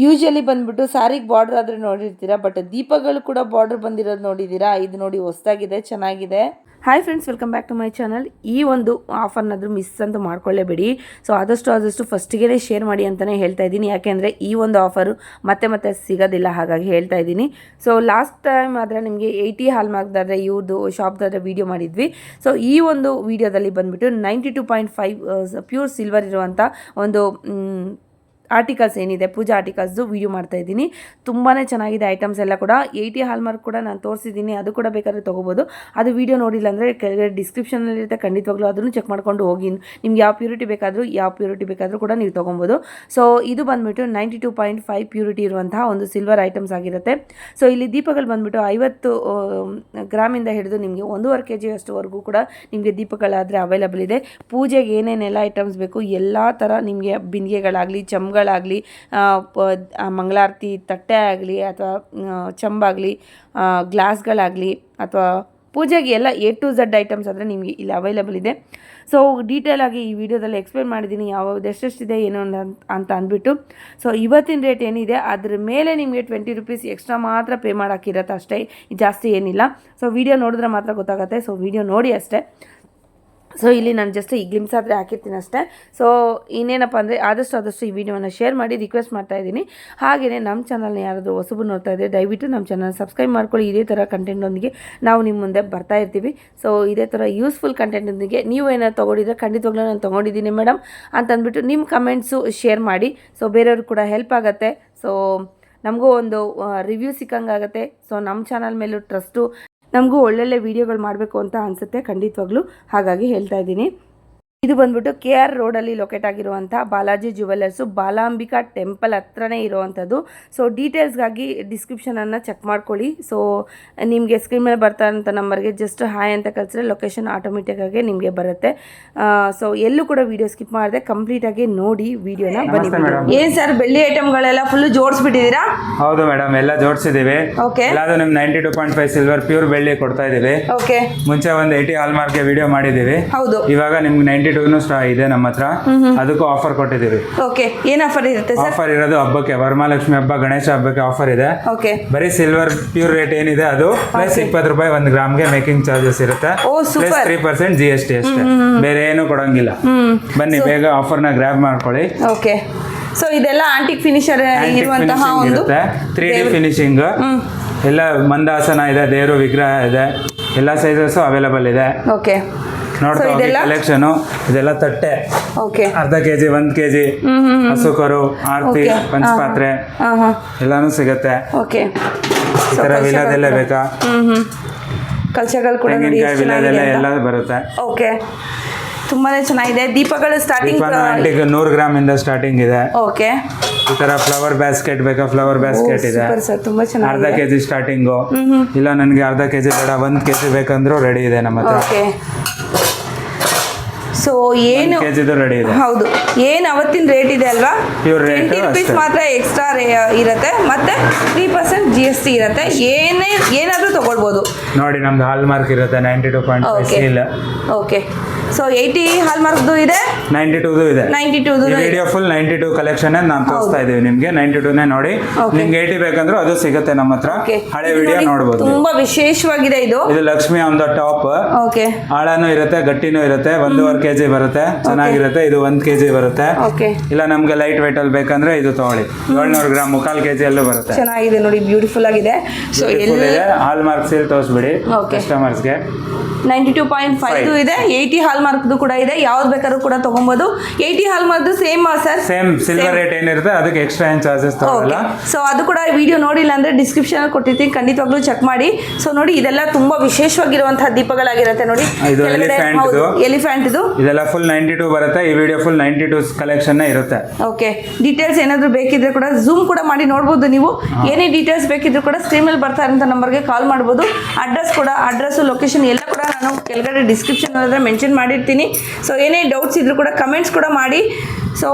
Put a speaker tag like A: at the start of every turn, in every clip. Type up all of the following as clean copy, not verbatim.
A: Usually ಬಂದ್ಬಿಟ್ಟು ಸ್ಯಾರಿಗೆ border ಆದರೆ ನೋಡಿರ್ತೀರಾ, ಬಟ್ ದೀಪಗಳು ಕೂಡ ಬಾರ್ಡರ್ ಬಂದಿರೋದು ನೋಡಿದ್ದೀರಾ. ಇದು ನೋಡಿ ಹೊಸದಾಗಿದೆ, ಚೆನ್ನಾಗಿದೆ. Hi friends, welcome back to my channel. ಈ ಒಂದು ಆಫರ್ನಾದರೂ ಮಿಸ್ ಅಂತೂ ಮಾಡ್ಕೊಳ್ಳೇಬೇಡಿ. ಸೊ ಆದಷ್ಟು ಫಸ್ಟಿಗೆ ಶೇರ್ ಮಾಡಿ ಅಂತಲೇ ಹೇಳ್ತಾ ಇದ್ದೀನಿ, ಯಾಕೆಂದರೆ ಈ ಒಂದು ಆಫರು ಮತ್ತೆ ಸಿಗೋದಿಲ್ಲ, ಹಾಗಾಗಿ ಹೇಳ್ತಾ ಇದ್ದೀನಿ. ಸೊ ಲಾಸ್ಟ್ ಟೈಮ್ ಆದರೆ ನಿಮಗೆ 80 ಹಾಲ್ಮಾರ್ಕ್ದಾದರೆ ಇವ್ರದ್ದು ಶಾಪ್ದಾದರೆ ವೀಡಿಯೋ ಮಾಡಿದ್ವಿ. ಸೊ ಈ ಒಂದು ವೀಡಿಯೋದಲ್ಲಿ ಬಂದುಬಿಟ್ಟು 92.5 ಪ್ಯೂರ್ ಸಿಲ್ವರ್ ಇರುವಂಥ ಒಂದು ಆರ್ಟಿಕಲ್ಸ್ ಏನಿದೆ, ಪೂಜಾ ಆರ್ಟಿಕಲ್ಸ್ದು ವೀಡಿಯೋ ಮಾಡ್ತಾಯಿದ್ದೀನಿ. ತುಂಬಾ ಚೆನ್ನಾಗಿದೆ ಐಟಮ್ಸ್ ಎಲ್ಲ ಕೂಡ. 80 ಹಾಲ್ಮಾರ್ಕ್ ಕೂಡ ನಾನು ತೋರಿಸಿದ್ದೀನಿ, ಅದು ಕೂಡ ಬೇಕಾದರೆ ತೊಗೋಬೋದು. ಅದು ವೀಡಿಯೋ ನೋಡಿಲ್ಲ ಅಂದರೆ ಕೆಳಗಡೆ ಡಿಸ್ಕ್ರಿಪ್ಷನಲ್ಲಿರುತ್ತೆ, ಖಂಡಿತವಾಗ್ಲೂ ಅದನ್ನು ಚೆಕ್ ಮಾಡ್ಕೊಂಡು ಹೋಗಿ. ನಿಮ್ಗೆ ಯಾವ ಪ್ಯೂರಿಟಿ ಬೇಕಾದರೂ ಕೂಡ ನೀವು ತೊಗೊಬೋದು. ಸೊ ಇದು ಬಂದುಬಿಟ್ಟು 92.5 ಪ್ಯೂರಿಟಿ ಇರುವಂತಹ ಒಂದು ಸಿಲ್ವರ್ ಐಟಮ್ಸ್ ಆಗಿರುತ್ತೆ. ಸೊ ಇಲ್ಲಿ ದೀಪಗಳು ಬಂದುಬಿಟ್ಟು 50 ಗ್ರಾಮಿಂದ ಹಿಡಿದು ನಿಮಗೆ 1.5 kg ಅಷ್ಟುವರೆಗೂ ಕೂಡ ನಿಮಗೆ ದೀಪಗಳಾದರೆ ಅವೈಲಬಲ್ ಇದೆ. ಪೂಜೆಗೆ ಏನೇನೆಲ್ಲ ಐಟಮ್ಸ್ ಬೇಕು ಎಲ್ಲ ಥರ ನಿಮಗೆ ಬಿಂದಿಗೆಗಳಾಗಲಿ, ಚಮ್ಗಳಾಗಲಿ, ಮಂಗಳಾರತಿ ತಟ್ಟೆ ಆಗಲಿ ಅಥವಾ ಚಂಬಾಗಲಿ, ಗ್ಲಾಸ್ಗಳಾಗಲಿ ಅಥವಾ ಪೂಜೆಗೆ ಎಲ್ಲ A to Z ಐಟಮ್ಸ್ ಆದರೆ ನಿಮಗೆ ಇಲ್ಲಿ ಅವೈಲಬಲ್ ಇದೆ. ಸೊ ಡೀಟೇಲಾಗಿ ಈ ವಿಡಿಯೋದಲ್ಲಿ ಎಕ್ಸ್ಪ್ಲೇನ್ ಮಾಡಿದ್ದೀನಿ ಯಾವ್ದು ಎಷ್ಟೆಷ್ಟಿದೆ ಏನು ಅಂತ ಅಂದ್ಬಿಟ್ಟು. ಸೊ ಇವತ್ತಿನ ರೇಟ್ ಏನಿದೆ ಅದ್ರ ಮೇಲೆ ನಿಮಗೆ 20 ರೂಪೀಸ್ ಎಕ್ಸ್ಟ್ರಾ ಮಾತ್ರ ಪೇ ಮಾಡೋಕ್ಕಿರತ್ತೆ ಅಷ್ಟೇ, ಜಾಸ್ತಿ ಏನಿಲ್ಲ. ಸೊ ವಿಡಿಯೋ ನೋಡಿದ್ರೆ ಮಾತ್ರ ಗೊತ್ತಾಗುತ್ತೆ. ಸೊ ವಿಡಿಯೋ ನೋಡಿ ಅಷ್ಟೇ. ಸೊ ಇಲ್ಲಿ ನಾನು ಜಸ್ಟ್ ಈ ಗ್ಲಿಮ್ಸ್ ಆದರೆ ಹಾಕಿರ್ತೀನಿ ಅಷ್ಟೇ. ಸೊ ಇನ್ನೇನಪ್ಪ ಅಂದರೆ ಆದಷ್ಟು ಈ ವಿಡಿಯೋನ ಶೇರ್ ಮಾಡಿ ರಿಕ್ವೆಸ್ಟ್ ಮಾಡ್ತಾಯಿದ್ದೀನಿ. ಹಾಗೆಯೇ ನಮ್ಮ ಚಾನಲ್ನ ಯಾರಾದರೂ ಹೊಸಬು ನೋಡ್ತಾ ಇದ್ದರೆ ದಯವಿಟ್ಟು ನಮ್ಮ ಚಾನಲ್ ಸಬ್ಸ್ಕ್ರೈಬ್ ಮಾಡ್ಕೊಳ್ಳಿ. ಇದೇ ಥರ ಕಂಟೆಂಟೊಂದಿಗೆ ನಾವು ನಿಮ್ಮ ಮುಂದೆ ಬರ್ತಾ ಇರ್ತೀವಿ. ಸೊ ಇದೇ ಥರ ಯೂಸ್ಫುಲ್ ಕಂಟೆಂಟೊಂದಿಗೆ ನೀವು ಏನಾದ್ರು ತೊಗೊಂಡಿದ್ರೆ ಖಂಡಿತವಾಗ್ಲೂ ನಾನು ತೊಗೊಂಡಿದ್ದೀನಿ ಮೇಡಮ್ ಅಂತಂದ್ಬಿಟ್ಟು ನಿಮ್ಮ ಕಮೆಂಟ್ಸು ಶೇರ್ ಮಾಡಿ. ಸೊ ಬೇರೆಯವ್ರಿಗೆ ಕೂಡ ಹೆಲ್ಪ್ ಆಗುತ್ತೆ. ಸೊ ನಮಗೂ ಒಂದು ರಿವ್ಯೂ ಸಿಕ್ಕಂಗಾಗುತ್ತೆ. ಸೊ ನಮ್ಮ ಚಾನಲ್ ಮೇಲೂ ಟ್ರಸ್ಟು, ನಮಗೂ ಒಳ್ಳೊಳ್ಳೆ ವೀಡಿಯೋಗಳು ಮಾಡಬೇಕು ಅಂತ ಅನಿಸುತ್ತೆ ಖಂಡಿತವಾಗ್ಲೂ, ಹಾಗಾಗಿ ಹೇಳ್ತಾ ಇದ್ದೀನಿ. ಇದು ಬಂದ್ಬಿಟ್ಟು KR ರೋಡಲ್ಲಿ ಲೊಕೇಟ್ ಆಗಿರುವಂಥ ಬಾಲಾಜಿ ಜುವೆಲ್ಲರ್ಸು, ಬಾಲಾಂಬಿಕಾ ಟೆಂಪಲ್ ಹತ್ರನೇ ಇರೋವಂಥದ್ದು. ಸೊ ಡೀಟೇಲ್ಸ್ಗಾಗಿ ಡಿಸ್ಕ್ರಿಪ್ಷನನ್ನು ಚೆಕ್ ಮಾಡ್ಕೊಳ್ಳಿ. ಸೊ ನಿಮಗೆ ಸ್ಕ್ರೀನ್ ಮೇಲೆ ಬರ್ತಾ ಇರೋಂಥ ನಂಬರ್ಗೆ ಜಸ್ಟ್ ಹಾಯ್ ಅಂತ ಕಳಿಸಿದ್ರೆ ಲೊಕೇಶನ್ ಆಟೋಮೆಟಿಕ್ಕಾಗಿ ನಿಮಗೆ ಬರುತ್ತೆ. ಸೊ ಎಲ್ಲೂ ಕೂಡ ವೀಡಿಯೋ ಸ್ಕಿಪ್ ಮಾಡಿದೆ, ಕಂಪ್ಲೀಟಾಗಿ ನೋಡಿ ವೀಡಿಯೋನ ಬನ್ನಿ. ಏನು ಸರ್, ಬೆಳ್ಳಿ ಐಟಮ್ಗಳೆಲ್ಲ ಫುಲ್ಲು ಜೋಡಿಸ್ಬಿಟ್ಟಿದ್ದೀರಾ?
B: ಹೌದು ಮೇಡಮ್, ಎಲ್ಲ ಜೋಡಿಸಿದ್ದೀವಿ.
A: ಓಕೆ,
B: ಎಲ್ಲಾದು ನಿಮ್ಗೆ 92.5 ಸಿಲ್ವರ್ ಪ್ಯೂರ್ ಬೆಳ್ಳಿ ಕೊಡ್ತಾ ಇದ್ದೀವಿ.
A: ಓಕೆ,
B: ಮುಂಚೆ ಒಂದು 80 ಹಾಲ್ಮಾರ್ಕ್ಗೆ ವಿಡಿಯೋ ಮಾಡಿದ್ದೀವಿ.
A: ಹೌದು,
B: ಇವಾಗ ನಿಮ್ಗೆ 92 ಇದೆ ನಮ್ಮ ಹತ್ರ. ಅದಕ್ಕೂ ಆಫರ್ ಕೊಟ್ಟಿದ್ದೀವಿ.
A: ಓಕೆ, ಏನು ಆಫರ್ ಇರುತ್ತೆ ಸರ್?
B: ಆಫರ್ ಇರೋದು ಹಬ್ಬಕ್ಕೆ, ವರಮಹಾಲಕ್ಷ್ಮಿ ಹಬ್ಬ, ಗಣೇಶ ಹಬ್ಬಕ್ಕೆ ಆಫರ್ ಇದೆ.
A: ಓಕೆ,
B: ಬರೀ ಸಿಲ್ವರ್ ಪ್ಯೂರ್ ರೇಟ್ ಏನಿದೆ ಅದು ಪ್ಲಸ್ 20 ರೂಪಾಯಿ 1 ಗ್ರಾಮ್ಗೆ ಮೇಕಿಂಗ್ ಚಾರ್ಜಸ್ ಇರುತ್ತೆ, ಪ್ಲಸ್ 3% GST ಅಷ್ಟೇ, ಬೇರೆ ಏನು ಕೊಡಂಗಿಲ್ಲ. ಬನ್ನಿ ಬೇಗ ಆಫರ್ನ ಗ್ರ್ಯಾಬ್ ಮಾಡ್ಕೊಳ್ಳಿ.
A: ಓಕೆ, ಸೊ ಇದೆಲ್ಲ ಆಂಟಿಕ್ ಫಿನಿಶರ್ ಇರುವಂತಹ ಒಂದು
B: 3D ಫಿನಿಶಿಂಗ್, ಎಲ್ಲ ಮಂದಾಸನ ಇದೆ, ದೇವರು ವಿಗ್ರಹ ಇದೆ, ಎಲ್ಲ ಸೈಜಸ್ ಅವೈಲಬಲ್ ಇದೆ.
A: ಓಕೆ,
B: ನೋಡ್ತಾ ಕಲೆಕ್ಷನ್. ಇದೆಲ್ಲ ತಟ್ಟೆ,
A: ಓಕೆ,
B: ಅರ್ಧ kg 1 kg ಹಸುಕರು, ಆರತಿ, ಪಂಚಪಾತ್ರೆ ಎಲ್ಲಾನು ಸಿಗುತ್ತೆ.
A: ಓಕೆ,
B: ಈ ತರ ವಿಲದೆಲ್ಲ ಬೇಕಾ,
A: ಕಲಶಗಳು ಕೂಡ
B: ತೆಂಗಿನಕಾಯಿ ವಿಲದೆಲ್ಲ ಎಲ್ಲ ಬರುತ್ತೆ.
A: ಓಕೆ, ತುಂಬಾನೇ ಚೆನ್ನಾಗಿದೆ. ದೀಪಗಳು ಸ್ಟಾರ್ಟಿಂಗ್
B: 100 ಗ್ರಾಮ್ ಇಂದ ಸ್ಟಾರ್ಟಿಂಗ್ ಇದೆ.
A: ಓಕೆ,
B: ಈ ತರ ಫ್ಲವರ್ ಬ್ಯಾಸ್ಕೆಟ್ ಬೇಕಾ, ಫ್ಲವರ್ ಬ್ಯಾಸ್ಕೆಟ್ ಇದೆ.
A: ತುಂಬಾ ಚೆನ್ನಾಗಿದೆ.
B: ಅರ್ಧ kg ಸ್ಟಾರ್ಟಿಂಗು, ಇಲ್ಲ ನನಗೆ ಅರ್ಧ kg ಬೇಡ 1 kg ಬೇಕಂದ್ರೂ ರೆಡಿ ಇದೆ ನಮ್ಮ ಹತ್ರ.
A: ಓಕೆ, ಸೊ ಏನು
B: kg ರೆಡಿ ಇದೆ.
A: ಹೌದು, ಏನು ಅವತ್ತಿನ ರೇಟ್ ಇದೆ ಅಲ್ವಾ,
B: ಪ್ಯೂರ್ ರೇಟ್
A: 20 ರೂಪೀಸ್ ಮಾತ್ರ ಎಕ್ಸ್ಟ್ರಾ ಇರುತ್ತೆ, ಮತ್ತೆ 3% GST ಇರುತ್ತೆ. ಏನಾದರೂ ತಗೊಳ್ಬೋದು.
B: ನೋಡಿ ನಮ್ದು ಹಾಲ್ ಮಾರ್ಕ್ ಇರುತ್ತೆ 92.5 ಸೀಲ್.
A: ಓಕೆ, ಸೊ 80 ಹಾಲ್ಮಾರ್ಕ್ದು ಇದೆ,
B: 92 ಇದೆ.
A: 92
B: ವಿಡಿಯೋ ಫುಲ್ 92 ಕಲೆಕ್ಷನ್ ನಾನು ತೋರಿಸ್ತಾ ಇದೀವಿ ನಿಮ್ಗೆ. 92 ನೋಡಿ, ನಿಮ್ಗೆ 80 ಬೇಕಂದ್ರೂ ಅದು ಸಿಗುತ್ತೆ ನಮ್ಮ ಹತ್ರ. ಹಳೆ ವಿಡಿಯೋ ನೋಡಬಹುದು.
A: ತುಂಬಾ ವಿಶೇಷವಾಗಿದೆ ಇದು.
B: ಇದು ಲಕ್ಷ್ಮಿ ಒಂದು ಟಾಪ್.
A: ಓಕೆ,
B: ಆಳನೂ ಇರುತ್ತೆ, ಗಟ್ಟಿನೂ ಇರುತ್ತೆ, 1.5 kg ಬರುತ್ತೆ, ಚೆನ್ನಾಗಿರುತ್ತೆ. ಇದು 1 kg ಬರುತ್ತೆ.
A: ಓಕೆ, ಇಲ್ಲ
B: ನಮ್ಗೆ ಲೈಟ್ ವೇಟ್ ಅಲ್ಲಿ ಬೇಕಂದ್ರೆ ಇದು ತಗೊಳ್ಳಿ, 700 ಗ್ರಾಮ್ 1/4 kg ಅಲ್ಲೂ ಬರುತ್ತೆ.
A: ಚೆನ್ನಾಗಿದೆ ನೋಡಿ, ಬ್ಯೂಟಿಫುಲ್ ಆಗಿದೆ. ಸೊ
B: ಹಾಲ್ ಮಾರ್ಕ್ ಸೀಲ್ ತೋರಿಸ್ಬಿಡಿ ಕಸ್ಟಮರ್ಸ್ಗೆ.
A: 92.5 ಇದೆ, 80 ಹಾಲ್ಮಾರ್ಕ್ದು ಕೂಡ ಇದೆ. ಯಾವ್ದು ಬೇಕಾದ್ರೂ ಕೂಡ ತಗೊಬೋದು. 80 ಹಾಲ್ಮಾರ್ಕ್ದು same sir,
B: same silver rate ಏನಿರುತ್ತೆ ಅದಕ್ಕೆ ಎಕ್ಸ್ಟ್ರಾ ಏನು ಚಾರ್ಜಸ್ ತಗೊಳ್ಳಲ್ಲ.
A: ಸೊ ಅದು ಕೂಡ ವಿಡಿಯೋ ನೋಡಿಲ್ಲ ಅಂದ್ರೆ ಡಿಸ್ಕ್ರಿಪ್ಷನ್ ಅಲ್ಲಿ ಕೊಟ್ಟಿರ್ತೀನಿ, ಖಂಡಿತವಾಗ್ಲೂ ಚೆಕ್ ಮಾಡಿ. ಸೊ ನೋಡಿ, ಇದೆಲ್ಲ ತುಂಬಾ ವಿಶೇಷವಾಗಿರುವಂತಹ ದೀಪಗಳಾಗಿರುತ್ತೆ ನೋಡಿ. ಎಲಿಫೆಂಟ್ ಇದು, ಇದೆಲ್ಲ
B: ಫುಲ್ 92 ಬರುತ್ತೆ. ಈ ವಿಡಿಯೋ ಫುಲ್ 92 ಕಲೆಕ್ಷನ್ ಇರುತ್ತೆ.
A: ಓಕೆ, ಡೀಟೇಲ್ಸ್ ಏನಾದ್ರು ಬೇಕಿದ್ರೆ ಕೂಡ ಝೂಮ್ ಕೂಡ ಮಾಡಿ ನೋಡ್ಬೋದು ನೀವು. ಏನೇ ಡೀಟೇಲ್ಸ್ ಬೇಕಿದ್ರು ಕೂಡ ಸ್ಕ್ರೀನ್ ಮೇಲೆ ಬರ್ತಾ ಇರೋಂಥ ನಂಬರ್ಗೆ ಕಾಲ್ ಮಾಡ್ಬೋದು. ಅಡ್ರೆಸ್ ಲೊಕೇಶನ್ ಎಲ್ಲ ಕೂಡ ನಾನು ಕೆಳಗಡೆ ಡಿಸ್ಕ್ರಿಪ್ಷನ್ ಅಲ್ಲಿ ಮೆನ್ಷನ್ ಮಾಡಿರ್ತೀನಿ. ಸೊ ಏನೇ ಡೌಟ್ಸ್ ಇದ್ರೂ ಕೂಡ ಕಮೆಂಟ್ಸ್ ಕೂಡ ಮಾಡಿ. ಸೊ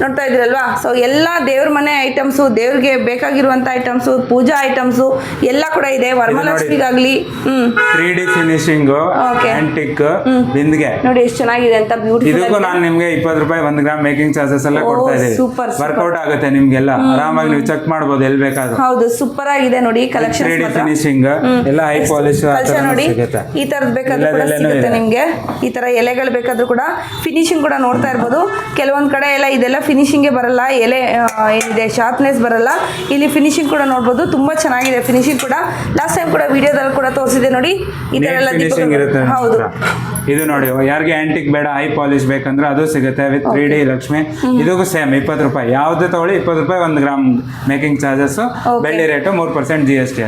A: ನೋಡ್ತಾ ಇದ್ದೀರಲ್ವಾ. ಸೊ ಎಲ್ಲ ದೇವ್ರ ಮನೆ ಐಟಮ್ಸು, ದೇವ್ರಿಗೆ ಬೇಕಾಗಿರುವಂಥ ಐಟಮ್ಸು, ಪೂಜಾ ಐಟಮ್ಸು ಎಲ್ಲ ಕೂಡ ಇದೆ. ವರಮಹಾಲಕ್ಷ್ಮಿಗಾಗ್ಲಿ
B: 3D ಫಿನಿಶಿಂಗು, ಆಂಟಿಕ್ ಬಿಂದಿಗೆ
A: ನೋಡಿ ಎಷ್ಟು ಚೆನ್ನಾಗಿದೆ ಅಂತ. ಬ್ಯೂಟಿಫುಲ್.
B: ಇದಕ್ಕೂ ನಾನು ನಿಮ್ಗೆ 20 ರೂಪಾಯಿ 1 ಗ್ರಾಮ್ ಮೇಕಿಂಗ್ ಚಾರ್ಜಸ್ ಎಲ್ಲ ಕೊಡ್ತಾ ಇದ್ದೀವಿ.
A: ಸೂಪರ್.
B: ವರ್ಕೌಟ್ ಆಗುತ್ತೆ ನಿಮ್ಗೆಲ್ಲ, ಆರಾಮಾಗಿ ನೀವು ಚೆಕ್ ಮಾಡ್ಬೋದು ಎಲ್ಲಿ ಬೇಕಾದ್ರೂ.
A: ಹೌದು, ಸೂಪರ್ ಆಗಿದೆ ನೋಡಿ ಕಲೆಕ್ಷನ್.
B: 3D ಫಿನಿಶಿಂಗ್ ಎಲ್ಲ ಹೈ ಪಾಲಿಶ್
A: ನೋಡಿ, ಈ ತರದ್ ಬೇಕಾದ್ರೂ ಕೂಡ ಸಿಗುತ್ತೆ ನಿಮ್ಗೆ. ಈ ತರ ಎಲೆಗಳು ಬೇಕಾದ್ರೂ ಕೂಡ ಫಿನಿಶಿಂಗ್ ಕೂಡ ನೋಡ್ತಾ ಇರ್ಬೋದು. ಕೆಲವೊಂದ್ ಕಡೆ ಎಲ್ಲ ಇದೆಲ್ಲ ಫಿನಿಶಿಂಗ್ ಬರಲ್ಲ, ಎಲೆ ಏನಿದೆ ಶಾರ್ಪ್ನೆಸ್ ಬರಲ್ಲ. ಇಲ್ಲಿ ಫಿನಿಶಿಂಗ್ ಕೂಡ ನೋಡ್ಬೋದು, ತುಂಬಾ ಚೆನ್ನಾಗಿದೆ ಫಿನಿಶಿಂಗ್ ಕೂಡ. ಲಾಸ್ಟ್ ಟೈಮ್ ಕೂಡ ವಿಡಿಯೋದಲ್ಲಿ ಕೂಡ ತೋರಿಸಿದೆ ನೋಡಿ, ಈ ತರ ಎಲ್ಲ
B: ಫಿನಿಶಿಂಗ್ ಇರುತ್ತೆ.
A: ಹೌದು,
B: ಇದು ನೋಡಿ, ಯಾರಿಗೆ ಆಂಟಿಕ್ ಬೇಡ ಹೈ ಪಾಲಿಶ್ ಬೇಕಂದ್ರೆ ಅದು ಸಿಗುತ್ತೆ ವಿತ್ 3D ಲಕ್ಷ್ಮಿ. ಇದಕ್ಕೂ ಸೇಮ್ 20 ರೂಪಾಯಿ. ಯಾವ್ದು ತಗೊಳ್ಳಿ 20 ರೂಪಾಯಿ 1 ಗ್ರಾಮ್ ಮೇಕಿಂಗ್ ಚಾರ್ಜಸ್. ಬೆಳ್ಳಿ ರೇಟು 3% GST.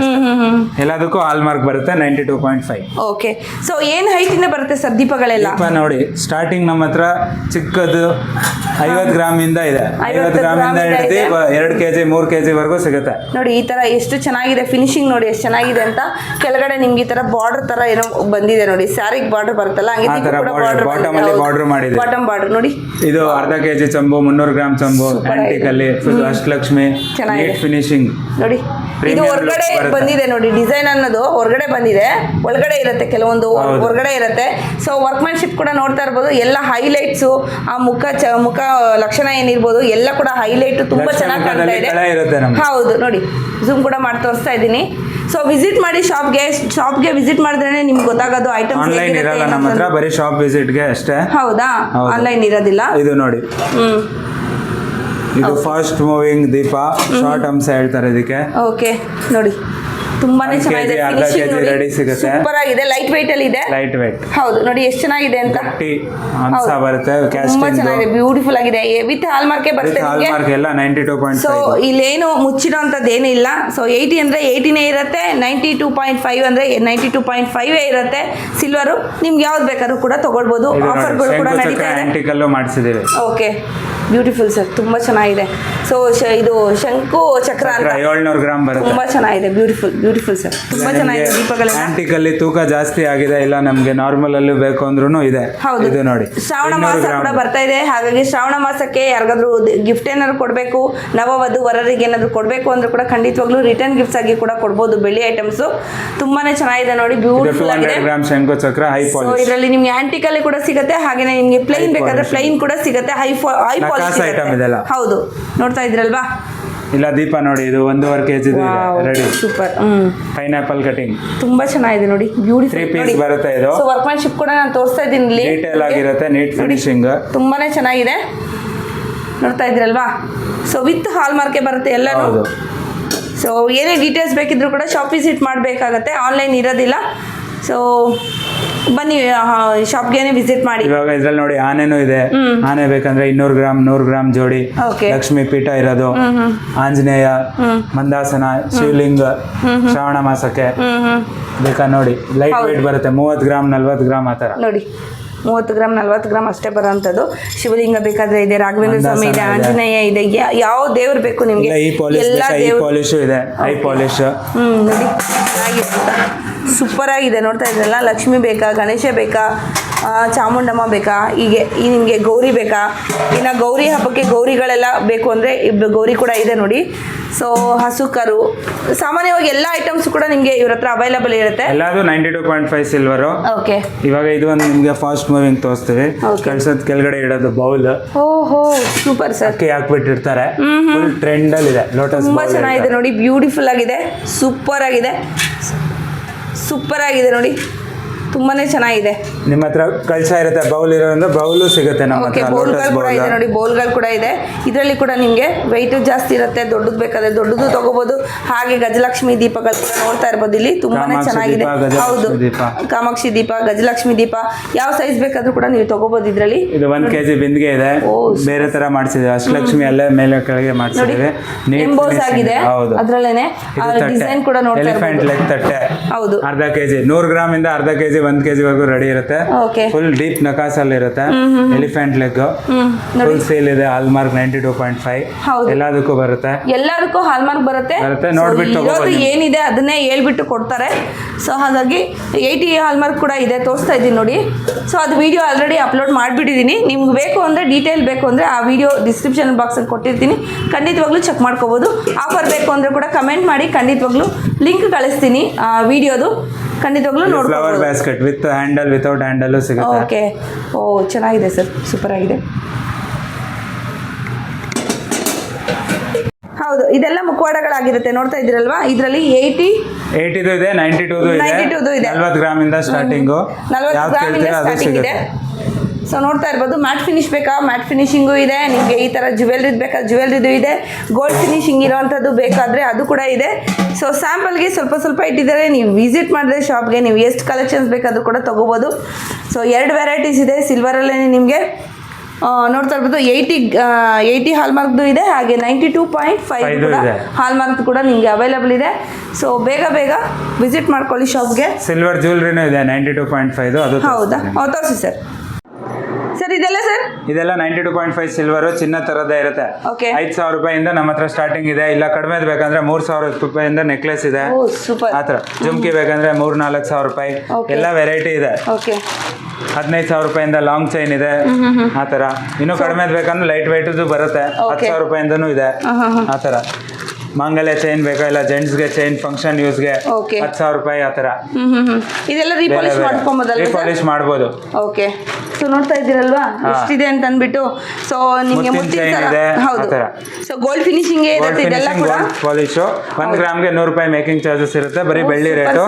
B: ಎಲ್ಲದಕ್ಕೂ ಹಾಲ್ ಮಾರ್ಕ್ ಬರುತ್ತೆ 92.5.
A: ಓಕೆ. ಸೊ ಏನ್ ಹೈಟಿನ ಬರುತ್ತೆ ಸರ್ ದೀಪಗಳೆಲ್ಲ?
B: ದೀಪ ನೋಡಿ, ಸ್ಟಾರ್ಟಿಂಗ್ ನಮ್ಮ ಹತ್ರ ಚಿಕ್ಕದು 50 ಗ್ರಾಮ್ ಇಂದ ಇದೆ. 50 ಗ್ರಾಮ್ ಇಂದ ಹಿಡಿದು 2 kg 3 kg ವರೆಗೂ ಸಿಗುತ್ತೆ
A: ನೋಡಿ. ಈ ತರ ಎಷ್ಟು ಚೆನ್ನಾಗಿದೆ ಫಿನಿಶಿಂಗ್ ನೋಡಿ, ಎಷ್ಟು ಚೆನ್ನಾಗಿದೆ ಅಂತ. ಕೆಳಗಡೆ ನಿಮ್ಗೆ ಈ ತರ ಬಾರ್ಡರ್ ತರ ಏನೋ ಬಂದಿದೆ ನೋಡಿ, ಸ್ಯಾರಿಗೆ ಬಾರ್ಡರ್ ಬರುತ್ತಲ್ಲ ಹಂಗೆ
B: ಬಾಟಮ್ ಅಲ್ಲಿ ಬಾರ್ಡರ್ ಮಾಡಿದೆ.
A: ಬಾಟಮ್ ಬಾರ್ಡರ್ ನೋಡಿ.
B: ಇದು ಅರ್ಧ kg ಚಂಬು, 300 ಗ್ರಾಮ್ ಚಂಬು, ಆಂಟಿಕ್ ಅಲ್ಲಿ ಅಷ್ಟಲಕ್ಷ್ಮಿ ಫಿನಿಶಿಂಗ್
A: ನೋಡಿ. ಇದು ಹೊರಗಡೆ ಬಂದಿದೆ ನೋಡಿ, ಡಿಸೈನ್ ಅನ್ನೋದು ಹೊರಗಡೆ ಬಂದಿದೆ, ಒಳಗಡೆ ಇರುತ್ತೆ ಕೆಲವೊಂದು ಹೊರಗಡೆ ಇರುತ್ತೆ. ಸೊ ವರ್ಕ್ಮ್ಯಾನ್ಶಿಪ್ ಕೂಡ ನೋಡ್ತಾ ಇರ್ಬೋದು. ಎಲ್ಲ ಹೈಲೈಟ್ಸು, ಆ ಮುಖ ಲಕ್ಷಣ ಏನಿರ್ಬೋದು ಎಲ್ಲ ಕೂಡ ಹೈಲೈಟ್ ತುಂಬಾ ಚೆನ್ನಾಗಿ ಕಾಣ್ತಾ ಇದೆ. ಹೌದು ನೋಡಿ, ಝೂಮ್ ಕೂಡ ಮಾಡಿ ತೋರಿಸ್ತಾ ಇದ್ದೀನಿ. ಸೊ ವಿಸಿಟ್ ಮಾಡಿ ಶಾಪ್ಗೆ ವಿಸಿಟ್ ಮಾಡಿದ್ರೆ ನಿಮ್ಗೆ ಗೊತ್ತಾಗೋದು ಐಟಮ್ಸ್.
B: ಆನ್ಲೈನ್ ಇರಲ್ಲ ನಮ್ಮ ಹತ್ರ, ಬರೀ ಶಾಪ್ ವಿಸಿಟ್ಗೆ ಅಷ್ಟೇ.
A: ಹೌದಾ, ಆನ್ಲೈನ್ ಇರೋದಿಲ್ಲ.
B: ಇದು ನೋಡಿ, ಇದು ಫಾಸ್ಟ್ ಮೂವಿಂಗ್ ದೀಪ, ಶಾರ್ಟ್ ಅಂಶ ಹೇಳ್ತಾರೆ ಇದಕ್ಕೆ.
A: ಓಕೆ ನೋಡಿ, ತುಂಬಾನೇ ಚೆನ್ನಾಗಿದೆ.
B: ರೆಡಿ ಸಿಗುತ್ತೆ,
A: ಸೂಪರ್ ಆಗಿದೆ. ಲೈಟ್ ವೇಟ್ ಅಲ್ಲಿ ಇದೆ.
B: Light weight.
A: ಹೌದು ನೋಡಿ ಎಷ್ಟು ಚೆನ್ನಾಗಿದೆ ಅಂತ.
B: ಅಂಶ ಬರುತ್ತೆ,
A: ತುಂಬಾ ಚೆನ್ನಾಗಿದೆ, ಬ್ಯೂಟಿಫುಲ್ ಆಗಿದೆ. ವಿತ್ ಹಾಲ್ ಮಾರ್ಕ್ ಬರುತ್ತೆ.
B: ಹಾಲ್ ಮಾರ್ಕ್ ಎಲ್ಲ 92.5.
A: ಸೊ ಇಲ್ಲೇನು ಮುಚ್ಚಿರೋಂಥದ್ದು ಏನೂ ಇಲ್ಲ. ಸೊ 80 ಅಂದ್ರೆ 80ನೇ ಇರುತ್ತೆ, 92.5 ಅಂದ್ರೆ 92.5 ಇರುತ್ತೆ. ಸಿಲ್ವರು ನಿಮ್ಗೆ ಯಾವ್ದು ಬೇಕಾದ್ರೂ ಕೂಡ ತಗೊಳ್ಬೋದು. ಆಫರ್ಗಳು ಕೂಡ ನಡೀತಾ ಇದೆ.
B: ಆಂಟಿಕ್ ಅಲ್ಲೂ ಮಾಡಿಸಿದ್ದೀವಿ.
A: ಓಕೆ, ಬ್ಯೂಟಿಫುಲ್ ಸರ್, ತುಂಬಾ ಚೆನ್ನಾಗಿದೆ. ಸೊ ಇದು ಶಂಕು ಚಕ್ರ ಅಂತ
B: 700 ಗ್ರಾಮ್ ಬರುತ್ತೆ.
A: ತುಂಬಾ ಚೆನ್ನಾಗಿದೆ, ಬ್ಯೂಟಿಫುಲ್ ಸರ್, ತುಂಬಾ ಚೆನ್ನಾಗಿದೆ ದೀಪಗಳೆಲ್ಲ.
B: ಆಂಟಿಕ್ ಅಲ್ಲಿ ತೂಕ ಜಾಸ್ತಿ ಆಗಿದೆ, ಇಲ್ಲ ನಮ್ಗೆ ನಾರ್ಮಲ್ ಅಲ್ಲಿ ಬೇಕು ಅಂದ್ರೂ ಇದೆ.
A: ಹೌದು,
B: ಇದು ನೋಡಿ,
A: ಶ್ರಾವಣ ಮಾಸ ಕೂಡ ಬರ್ತಾ ಇದೆ. ಹಾಗಾಗಿ ಶ್ರಾವಣ ಮಾಸಕ್ಕೆ ಯಾರಿಗಾದ್ರೂ ಗಿಫ್ಟ್ ಏನಾದ್ರು ಕೊಡಬೇಕು, ನವವಧು ವರರಿಗೆ ಏನಾದ್ರು ಕೊಡಬೇಕು ಅಂದ್ರೆ ಕೂಡ ಖಂಡಿತವಾಗ್ಲೂ ರಿಟರ್ನ್ ಗಿಫ್ಟ್ಸ್ ಆಗಿ ಕೂಡ ಕೊಡ್ಬೋದು. ಬೆಳ್ಳಿ ಐಟಮ್ಸ್ ತುಂಬಾನೇ ಚೆನ್ನಾಗಿದೆ ನೋಡಿ, ಬ್ಯೂಟಿಫುಲ್ ಆಗಿದೆ.
B: 200 ಗ್ರಾಮ್ ಶಂಕು ಚಕ್ರ ಹೈ ಪಾಲಿಶ್.
A: ಇದರಲ್ಲಿ ನಿಮ್ಗೆ ಆಂಟಿಕ್ ಅಲ್ಲಿ ಕೂಡ ಸಿಗುತ್ತೆ, ಹಾಗೇನೆ ನಿಮ್ಗೆ ಪ್ಲೈನ್ ಬೇಕಾದ್ರೆ ಪ್ಲೈನ್ ಕೂಡ ಸಿಗುತ್ತೆ. ಹೈ ಪಾಲಿಶ್
B: ಐಟಮ್ ಇದೆಲ್ಲ.
A: ಹೌದು, ನೋಡ್ತಾ ಇದ್ರಲ್ವಾ.
B: ಇಲ್ಲ ದೀಪ ನೋಡಿ, ಇದು 1.5 kg ready.
A: Super.
B: Pineapple cutting
A: ತುಂಬಾ ಚೆನ್ನಾಗಿದೆ ನೋಡಿ, ಬ್ಯೂಟಿಫುಲ್
B: 3 ಪೀಸ್ ಬರುತ್ತೆ ಇದು.
A: ಸೊ ವರ್ಕ್ಮ್ಯಾನ್ಶಿಪ್ ಕೂಡ ನಾನು ತೋರಿಸ್ತಾ ಇದ್ದೀನಿ,
B: ಡೀಟೇಲ್ ಆಗಿರುತ್ತೆ, ನೀಟ್ ಫಿನಿಶಿಂಗ್
A: ತುಂಬಾನೇ ಚೆನ್ನಾಗಿದೆ. ನೋಡ್ತಾ ಇದ್ರಲ್ವಾ. ಸೊ ವಿತ್ ಹಾಲ್ ಮಾರ್ಕೆ ಬರುತ್ತೆ ಎಲ್ಲರೂ. ಸೊ ಏನೇ ಡೀಟೇಲ್ಸ್ ಬೇಕಿದ್ರು ಕೂಡ ಶಾಪ್ ವಿಸಿಟ್ ಮಾಡಬೇಕಾಗತ್ತೆ, ಆನ್ಲೈನ್ ಇರೋದಿಲ್ಲ. ಸೊ ಬನ್ನಿ ಶಾಪ್ಗೆ ವಿಸಿಟ್ ಮಾಡಿ.
B: ಇವಾಗ ಇದ್ರಲ್ಲಿ ನೋಡಿ ಆನೆನೂ ಇದೆ. ಆನೆ ಬೇಕಂದ್ರೆ 200 ಗ್ರಾಮ್ 100 ಗ್ರಾಮ್ ಜೋಡಿ. ಲಕ್ಷ್ಮೀ ಪೀಠ ಇರೋದು, ಆಂಜನೇಯ, ಮಂದಾಸನ, ಶಿವಲಿಂಗ ಶ್ರಾವಣ ಮಾಸಕ್ಕೆ ಬೇಕಾ ನೋಡಿ. ಲೈಟ್ ವೇಟ್ ಬರುತ್ತೆ, 30 ಗ್ರಾಮ್ 40 ಗ್ರಾಮ್ ಆ ಥರ ನೋಡಿ.
A: 30 ಗ್ರಾಮ್ 40 ಗ್ರಾಮ್ ಅಷ್ಟೇ ಬರೋಂಥದ್ದು. ಶಿವಲಿಂಗ ಬೇಕಾದ್ರೆ ಇದೆ, ರಾಘವೇಂದ್ರ ಸ್ವಾಮಿ ಇದೆ, ಆಂಜನೇಯ ಇದೆ, ಯಾವ ದೇವ್ರು ಬೇಕು ನಿಮ್ಗೆ ಎಲ್ಲ
B: ಪಾಲಿಶ್ ಇದೆ. ಹೈ ಪಾಲಿಶ್
A: ನೋಡಿ, ಸೂಪರ್ ಆಗಿದೆ. ನೋಡ್ತಾ ಇದ್ರಲ್ಲ, ಲಕ್ಷ್ಮಿ ಬೇಕಾ, ಗಣೇಶ ಬೇಕಾ, ಚಾಮುಂಡಮ್ಮ ಬೇಕಾ, ಹೀಗೆ ನಿಮಗೆ ಗೌರಿ ಬೇಕಾ, ಇನ್ನು ಗೌರಿ ಹಬ್ಬಕ್ಕೆ ಗೌರಿಗಳೆಲ್ಲ ಬೇಕು ಅಂದರೆ ಗೌರಿ ಕೂಡ ಇದೆ ನೋಡಿ. ಸೊ ಹಸುಕರು ಸಾಮಾನ್ಯವಾಗಿ ಎಲ್ಲ ಐಟಮ್ಸ್ ಕೂಡ ನಿಮಗೆ ಇವ್ರ ಹತ್ರ ಅವೈಲಬಲ್ ಇರುತ್ತೆ.
B: ಎಲ್ಲಾದು 92.5 ಸಿಲ್ವರು.
A: ಓಕೆ,
B: ಇವಾಗ ಇದು ಒಂದು ನಿಮಗೆ ಫಾಸ್ಟ್ ಮೂವಿಂಗ್ ತೋರಿಸ್ತೀವಿ. ಕಳ್ಸೋದ್ ಕೆಳಗಡೆ ಇಡೋದು ಬೌಲ್.
A: ಓಹೋ ಸೂಪರ್ ಸರ್,
B: ಅಕ್ಕಿ ಹಾಕ್ಬಿಟ್ಟಿರ್ತಾರೆ. ಫುಲ್ ಟ್ರೆಂಡ್ ಅಲ್ಲಿ ಇದೆ. ಲೋಟಸ್
A: ತುಂಬಾ ಚೆನ್ನಾಗಿದೆ ನೋಡಿ, ಬ್ಯೂಟಿಫುಲ್ ಆಗಿದೆ, ಸೂಪರ್ ಆಗಿದೆ ನೋಡಿ, ತುಂಬಾನೇ ಚೆನ್ನಾಗಿದೆ.
B: ನಿಮ್ಮ ಹತ್ರ ಕಳಶ ಇರುತ್ತೆ, ಬೌಲ್ ಇರೋದ್ರಿಂದ ಬೌಲು ಸಿಗುತ್ತೆ ನಮ್ಮ ಹತ್ರ.
A: ಬೌಲ್ಗಳು ಕೂಡ ಇದೆ ನೋಡಿ, ಬೌಲ್ಗಳು ಕೂಡ ಇದೆ. ಇದರಲ್ಲಿ ಕೂಡ ನಿಮಗೆ ವೆಯ್ಟ್ ಜಾಸ್ತಿ ಇರುತ್ತೆ, ದೊಡ್ಡದು ಬೇಕಾದ್ರೆ ದೊಡ್ಡದು ತಗೋಬಹುದು. ಹಾಗೆ ಗಜಲಕ್ಷ್ಮಿ ದೀಪಗಳು ಕೂಡ ನೋಡ್ತಾ ಇರ್ಬೋದು, ಇಲ್ಲಿ ತುಂಬಾನೇ ಚೆನ್ನಾಗಿದೆ. ಹೌದು, ಕಾಮಾಕ್ಷಿ ದೀಪ, ಗಜಲಕ್ಷ್ಮಿ ದೀಪ, ಯಾವ ಸೈಜ್ ಬೇಕಾದ್ರೂ ಕೂಡ ನೀವು ತಗೋಬಹುದು. ಇದರಲ್ಲಿ
B: ಇದು 1 kg ಬಿಂದಿಗೆ ಇದೆ, ಬೇರೆ ತರ ಮಾಡಿಸಿದೆ. ಅಷ್ಟಲಕ್ಷ್ಮಿ ಅಲ್ಲೇ ಮೇಲೆ ಕೆಳಗೆ ಮಾಡಿಸಿದ್ದೇವೆ,
A: ಎಂಬೋಸ್ ಆಗಿದೆ. ಅದರಲ್ಲೇನೆ ಡಿಸೈನ್ ಕೂಡ ನೋಡ್ತಾ ಇರ್ಬೋದು.
B: ಎಲಿಫೆಂಟ್ ಲೆಗ್ ತಟ್ಟೆ.
A: ಹೌದು,
B: ಅರ್ಧ kg 100 ಗ್ರಾಮ್ ಇಂದ ಅರ್ಧ kg 1 kg ವರೆಗೂ ರೆಡಿ ಇರುತ್ತೆ. ಇದೆ,
A: ಓಕೆ
B: ಫುಲ್ ಡೀಪ್ ನಕಾಸಲ್ಲಿ ಇರುತ್ತೆ, ಎಲಿಫೆಂಟ್ ಲೆಗ್, ಫುಲ್ ಸೇಲ್ ಇದೆ, ಹಾಲ್ಮಾರ್ಕ್ 92.5
A: ಹೌದು.
B: ಎಲ್ಲದಕ್ಕೂ ಬರುತ್ತೆ.
A: ಎಲ್ಲದಕ್ಕೂ ಹಾಲ್ಮಾರ್ಕ್ ಬರುತ್ತೆ.
B: ನೋಡ್ಬಿಟ್ಟು
A: ಇರೋದು ಏನಿದೆ ಅದನ್ನೇ ಹೇಳ್ಬಿಟ್ಟು ಕೊಡ್ತಾರೆ. ಸೊ ಹಾಗಾಗಿ 80 ಹಾಲ್ಮಾರ್ಕ್ ಕೂಡ ಇದೆ, ತೋರಿಸ್ತಾ ಇದ್ದೀನಿ ನೋಡಿ. ಸೊ ಅದು ವಿಡಿಯೋ ಆಲ್ರೆಡಿ ಅಪ್ಲೋಡ್ ಮಾಡಿಬಿಟ್ಟಿದ್ದೀನಿ. ನಿಮ್ಗೆ ಬೇಕು ಅಂದರೆ ಡೀಟೇಲ್ ಬೇಕು ಅಂದರೆ ಆ ವಿಡಿಯೋ ಡಿಸ್ಕ್ರಿಪ್ಷನ್ ಬಾಕ್ಸಲ್ಲಿ ಕೊಟ್ಟಿರ್ತೀನಿ, ಖಂಡಿತವಾಗ್ಲೂ ಚೆಕ್ ಮಾಡ್ಕೋಬೋದು. ಆಫರ್ ಬೇಕು ಅಂದರೆ ಕೂಡ ಕಮೆಂಟ್ ಮಾಡಿ, ಖಂಡಿತವಾಗ್ಲೂ ಲಿಂಕ್ ಕಳಿಸ್ತೀನಿ ಆ ವಿಡಿಯೋದು, ಖಂಡಿತವಾಗ್ಲೂ ನೋಡ್ಬೋದು.
B: Flower basket with handle, without handle ಸಿಗುತ್ತೆ.
A: ಓಕೆ, ಓ ಚೆನ್ನಾಗಿದೆ ಸರ್, ಸೂಪರ್ ಆಗಿದೆ. ಹೌದು, ಇದೆಲ್ಲ ಮುಖವಾಡಗಳಾಗಿರುತ್ತೆ, ನೋಡ್ತಾ ಇದ್ದೀರಲ್ವಾ. ಇದರಲ್ಲಿ 80
B: ಇದೆ, 92 ಇದೆ, 40 ಗ್ರಾಮಿಂದ ಸ್ಟಾರ್ಟಿಂಗು,
A: 40 ಗ್ರಾಮಿಂದ ಸ್ಟಾರ್ಟಿಂಗ್ ಇದೆ. ಸೊ ನೋಡ್ತಾ ಇರ್ಬೋದು. ಮ್ಯಾಟ್ ಫಿನಿಶ್ ಬೇಕಾ, ಮ್ಯಾಟ್ ಫಿನಿಶಿಂಗು ಇದೆ. ನಿಮಗೆ ಈ ಥರ ಜ್ಯುವೆಲ್ರಿದು ಬೇಕಾ, ಜ್ಯುವೆಲ್ರಿದು ಇದೆ. ಗೋಲ್ಡ್ ಫಿನಿಶಿಂಗ್ ಇರೋವಂಥದ್ದು ಬೇಕಾದರೆ ಅದು ಕೂಡ ಇದೆ. ಸೊ ಸ್ಯಾಂಪಲ್ಗೆ ಸ್ವಲ್ಪ ಇಟ್ಟಿದ್ದಾರೆ. ನೀವು ವಿಸಿಟ್ ಮಾಡಿದ್ರೆ ಶಾಪ್ಗೆ ನೀವು ಎಷ್ಟು ಕಲೆಕ್ಷನ್ಸ್ ಬೇಕಾದರೂ ಕೂಡ ತೊಗೋಬೋದು. ಸೊ 2 ವೆರೈಟೀಸ್ ಇದೆ ಸಿಲ್ವರಲ್ಲೇ ನಿಮಗೆ. ನೋಡ್ತಾ ಇರ್ಬೋದು. 80 ಹಾಲ್ಮಾರ್ಕ್ದು ಇದೆ, ಹಾಗೆ 92.5 ಕೂಡ ಹಾಲ್ಮಾರ್ಕ್ ಕೂಡ ನಿಮಗೆ ಅವೈಲಬಲ್ ಇದೆ. ಸೊ ಬೇಗ ವಿಸಿಟ್ ಮಾಡ್ಕೊಳ್ಳಿ ಶಾಪ್ಗೆ.
B: ಸಿಲ್ವರ್ ಜ್ಯುವೆಲ್ರಿನೂ ಇದೆ 92.5. ಅದು
A: ಹೌದಾ? ತೋರಿಸಿ ಸರ್. ಸರ್ ಇದೆಲ್ಲ
B: 92.5 ಸಿಲ್ವರ್ ಚಿನ್ನ ತರದೇ ಇರುತ್ತೆ.
A: ಓಕೆ,
B: 5,000 ರೂಪಾಯಿಂದ ನಮ್ಮ ಹತ್ರ ಸ್ಟಾರ್ಟಿಂಗ್ ಇದೆ. ಇಲ್ಲ ಕಡಿಮೆ ಬೇಕಂದ್ರೆ 3,000 ರೂಪಾಯಿಂದ ನೆಕ್ಲೆಸ್ ಇದೆ.
A: ಸೂಪರ್.
B: ಆ ಥರ ಜುಮ್ಕಿ ಬೇಕಂದ್ರೆ 3,000-4,000 ರೂಪಾಯಿ ಎಲ್ಲ ವೆರೈಟಿ ಇದೆ.
A: ಓಕೆ,
B: 15,000 ರೂಪಾಯಿಂದ ಲಾಂಗ್ ಚೈನ್ ಇದೆ. ಆ ಥರ ಇನ್ನೂ ಕಡಿಮೆ ಬೇಕಂದ್ರೆ ಲೈಟ್ ವೆಯ್ಟದು ಬರುತ್ತೆ. 10,000 ರೂಪಾಯಿಂದನೂ ಇದೆ. ಆ ಥರ ಮಾಂಗಲ್ಯ ಚೈನ್ ಬೇಕಾ, ಇಲ್ಲ ಜೆಂಟ್ಸ್ಗೆ ಚೈನ್ ಫಂಕ್ಷನ್ ಯೂಸ್ಗೆ 10,000 ರೂಪಾಯಿ. ಆ ಥರ
A: ಇದೆಲ್ಲ ರೀಪಾಲಿಶ್ ಮಾಡ್ಕೊಬೋದಲ್ಲ?
B: ರೀಪಾಲಿಶ್ ಮಾಡ್ಬೋದು.
A: ಓಕೆ, ಸೊ ನೋಡ್ತಾ ಇದ್ದೀರಲ್ವಾ ಎಷ್ಟಿದೆ ಅಂತ ಅಂದ್ಬಿಟ್ಟು. ಸೊ ನಿಮಗೆ ಹೌದು, ಸೊ ಗೋಲ್ಡ್ ಫಿನಿಶಿಂಗ್ ಇರುತ್ತೆ ಇದೆಲ್ಲ ಕೂಡ.
B: ಪಾಲಿಶ್ 1 ಗ್ರಾಮ್ಗೆ 100 ರೂಪಾಯಿ ಮೇಕಿಂಗ್ ಚಾರ್ಜಸ್ ಇರುತ್ತೆ. ಬರೀ ಬೆಳ್ಳಿ ರೇಟು.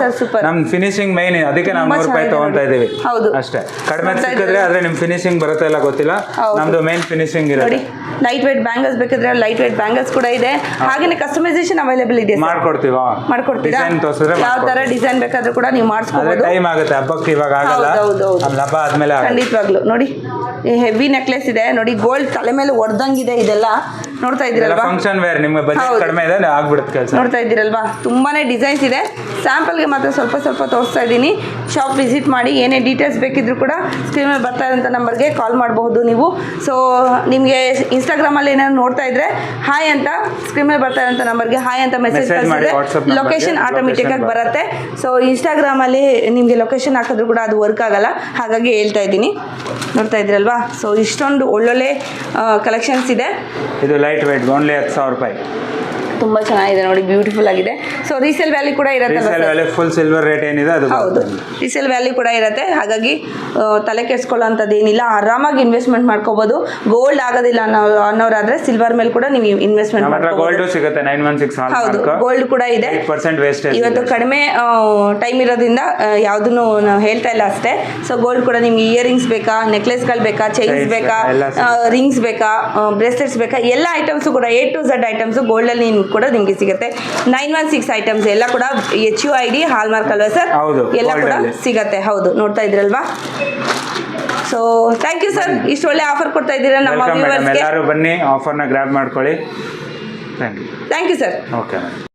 B: ನಮ್ ಫಿನಿಶಿಂಗ್ ಮೈನ್, ಅದಕ್ಕೆ ನಾವು 100 ರೂಪಾಯಿ ತಗೊಂತಾ ಇದೀವಿ.
A: ಹೌದು
B: ಅಷ್ಟೇ. ಕಡಿಮೆ ಸಿಕ್ಕಿದ್ರೆ ಆದ್ರೆ ನಿಮ್ ಫಿನಿಶಿಂಗ್ ಬರುತ್ತೆ ಇಲ್ಲ ಗೊತ್ತಿಲ್ಲ. ನಮ್ದು ಮೇನ್ ಫಿನಿಶಿಂಗ್ ಇರುತ್ತೆ.
A: ಲೈಟ್ ವೇಟ್ ಬ್ಯಾಂಗಲ್ಸ್ ಬೇಕಾದ್ರೆ ಲೈಟ್ ವೇಟ್ ಬ್ಯಾಂಗಲ್ಸ್ ಕೂಡ ಇದೆ. ಹಾಗೇನೆ ಕಸ್ಟಮೈಸೇಷನ್ ಅವೈಲೇಬಲ್ ಇದೆ. ಮಾಡ್ಕೊಡ್ತೀರಾ? ಯಾವ ತರ ಡಿಸೈನ್ ಬೇಕಾದ್ರೂ ಕೂಡ ನೀವು ಮಾಡಿಸ್ಕೋಬಹುದು.
B: ಟೈಮ್ ಆಗುತ್ತೆ ಹಬ್ಬಕ್ಕೆ, ಇವಾಗ ಆಗಲ್ಲ. ಹಬ್ಬ ಆದ್ಮೇಲೆ
A: ಖಂಡಿತವಾಗ್ಲೂ. ನೋಡಿ ಹೆವಿ ನೆಕ್ಲೆಸ್ ಇದೆ ನೋಡಿ, ಗೋಲ್ಡ್ ತಲೆ ಮೇಲೆ ಹೊಡೆದಂಗಿದೆ ಇದೆಲ್ಲ. ನೋಡ್ತಾ ಇದ್ದೀರಲ್ವಾ,
B: ಫಂಕ್ಷನ್ ವೇರ್ ನಿಮಗೆ ಬಜೆಟ್ ಕಡಿಮೆ ಇದೆ, ಆಗ್ಬಿಡುತ್ತೆ ಕೆಲಸ.
A: ನೋಡ್ತಾ ಇದ್ದೀರಲ್ವಾ, ತುಂಬಾನೇ ಡಿಸೈನ್ಸ್ ಇದೆ. ಸ್ಯಾಂಪಲ್ಗೆ ಮಾತ್ರ ಸ್ವಲ್ಪ ತೋರಿಸ್ತಾ ಇದ್ದೀನಿ. ಶಾಪ್ ವಿಸಿಟ್ ಮಾಡಿ, ಏನೇ ಡೀಟೇಲ್ಸ್ ಬೇಕಿದ್ರು ಕೂಡ ಸ್ಕ್ರೀನ್ ಮೇಲೆ ಬರ್ತಾ ಇರೋಂಥ ನಂಬರ್ಗೆ ಕಾಲ್ ಮಾಡಬಹುದು ನೀವು. ಸೊ ನಿಮಗೆ ಇನ್ಸ್ಟಾಗ್ರಾಮಲ್ಲಿ ಏನಾದ್ರು ನೋಡ್ತಾ ಇದ್ರೆ ಹಾಯ್ ಅಂತ ಸ್ಕ್ರೀನ್ ಮೇಲೆ ಬರ್ತಾ ಇರೋಂಥ ನಂಬರ್ಗೆ ಹಾಯ್ ಅಂತ ಮೆಸೇಜ್ ಕಳಿಸಿದ್ರೆ ಲೊಕೇಶನ್ ಆಟೋಮೆಟಿಕ್ ಆಗಿ ಬರುತ್ತೆ. ಸೊ ಇನ್ಸ್ಟಾಗ್ರಾಮಲ್ಲಿ ನಿಮಗೆ ಲೊಕೇಶನ್ ಹಾಕಿದ್ರು ಕೂಡ ಅದು ವರ್ಕ್ ಆಗಲ್ಲ, ಹಾಗಾಗಿ ಹೇಳ್ತಾ ಇದ್ದೀನಿ. ನೋಡ್ತಾ ಇದ್ದೀರಲ್ವಾ, ಸೊ ಇಷ್ಟೊಂದು ಒಳ್ಳೊಳ್ಳೆ ಕಲೆಕ್ಷನ್ಸ್ ಇದೆ.
B: ಇದು ಲೈಟ್ ವೇಟ್ ಓನ್ಲಿ 10,000 ರೂಪಾಯಿ.
A: ತುಂಬ ಚೆನ್ನಾಗಿದೆ ನೋಡಿ, ಬ್ಯೂಟಿಫುಲ್ ಆಗಿದೆ. ಸೊ ರೀಸೇಲ್ ವ್ಯಾಲ್ಯೂ ಕೂಡ ಇರುತ್ತೆ.
B: ಫುಲ್ ಸಿಲ್ವರ್ ರೇಟ್ ಏನಿದೆ ಅದು
A: ಹೌದು, ರೀಸೇಲ್ ವ್ಯಾಲ್ಯೂ ಕೂಡ ಇರುತ್ತೆ. ಹಾಗಾಗಿ ತಲೆ ಕೆಡಿಸ್ಕೊಳ್ಳೋಂಥದ್ದು ಏನಿಲ್ಲ, ಆರಾಮಾಗಿ ಇನ್ವೆಸ್ಟ್ಮೆಂಟ್ ಮಾಡ್ಕೋಬಹುದು. ಗೋಲ್ಡ್ ಆಗೋದಿಲ್ಲ ಅನ್ನೋರಾದ್ರೆ ಸಿಲ್ವರ್ ಮೇಲೆ ಕೂಡ ನೀವು ಇನ್ವೆಸ್ಟ್ಮೆಂಟ್ ಮಾಡ್ಕೋಬಹುದು.
B: ಗೋಲ್ಡ್ ಸಿಗುತ್ತೆ 916.
A: ಹೌದು, ಗೋಲ್ಡ್ ಕೂಡ ಇದೆ.
B: 8% ವೇಸ್ಟೇಜ್.
A: ಇವತ್ತು ಕಡಿಮೆ ಟೈಮ್ ಇರೋದ್ರಿಂದ ಯಾವುದನ್ನು ನಾವು ಹೇಳ್ತಾ ಇಲ್ಲ ಅಷ್ಟೇ. ಸೊ ಗೋಲ್ಡ್ ಕೂಡ ನಿಮ್ಗೆ ಇಯರಿಂಗ್ಸ್ ಬೇಕಾ, ನೆಕ್ಲೆಸ್ಗಳು ಬೇಕಾ, ಚೈನ್ಸ್ ಬೇಕಾ, ರಿಂಗ್ಸ್ ಬೇಕಾ, ಬ್ರೇಸ್ಲೆಟ್ಸ್ ಬೇಕಾ, ಎಲ್ಲ ಐಟಮ್ಸು ಕೂಡ A to Z ಐಟಮ್ಸು ಗೋಲ್ಡಲ್ಲಿ ಕೂಡ ನಿಮಗೆ ಸಿಗುತ್ತೆ. 916 ಐಟಮ್ಸ್ ಎಲ್ಲ ಕೂಡ HUID ಹಾಲ್ಮಾರ್ಕ್ ಅಲ್ವಾ ಸರ್? ಎಲ್ಲ ಕೂಡ ಸಿಗತ್ತೆ. ಹೌದು, ನೋಡ್ತಾ ಇದ್ರಲ್ವಾ. ಸೊ ಥ್ಯಾಂಕ್ ಯು ಸರ್, ಇಷ್ಟು ಒಳ್ಳೆ ಆಫರ್ ಕೊಡ್ತಾ ಇದ್ದೀರಾ ನಮ್ಮ ವ್ಯೂವರ್ಸ್ಗೆ.
B: ಎಲ್ಲರೂ ಬನ್ನಿ, ಆಫರ್ನ ಗ್ರ್ಯಾಬ್ ಮಾಡ್ಕೊಳ್ಳಿ. Thank you
A: sir.
B: ಓಕೆ.